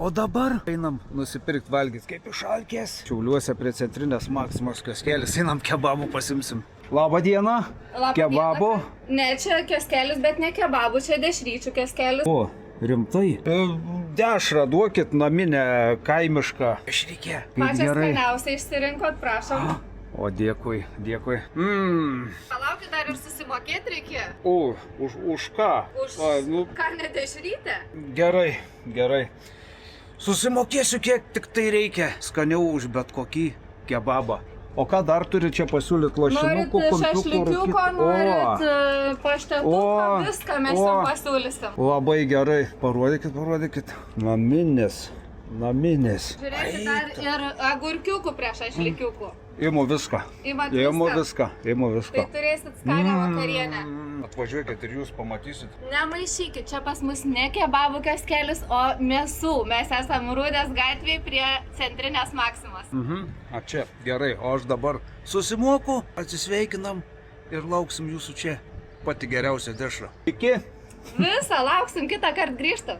O dabar einam nusipirkti valgyti kaip išalkės. Šiauliuose prie centrinės Maksimos kioskelis. Einam kebabų pasimsim. Labą dieną. Kebabų. Ne, čia kioskelis, bet ne kebabų, čia dešryčių kioskelis. O, rimtai? Dešrą duokit, naminę, kaimišką. Išreikė. Pačią skaniausią išsirinkot, prašom. O, dėkui, dėkui. Palaukit, dar ir susimokėti reikia. O, už ką? Už ką, ne dešrytę? Gerai, gerai. Susimokėsiu, kiek tik tai reikia. Skaniau už bet kokį kebabą. O ką dar turi čia pasiūlyti? Lašinukų, norit šašlikiuko, norit paštetuko, viską mes jums pasiūlysim. Labai gerai. Parodykit. Naminis. Žiūrėkit, dar ir agurkiukų prie šašlikiukų. Imu viską. Imu viską. Tai turėsit skanią vakarienę. Atvažiuokit ir jūs pamatysit. Nemaišykit, čia pas mus ne kebabų kioskelis, o mėsų. Mes esam Rūdės gatvėje prie centrinės Maksimos. A čia, gerai. O aš dabar susimoku, atsisveikinam ir lauksim jūsų čia. Pati geriausia dešra. Iki. Visą lauksim, kitą kartą grįžtam.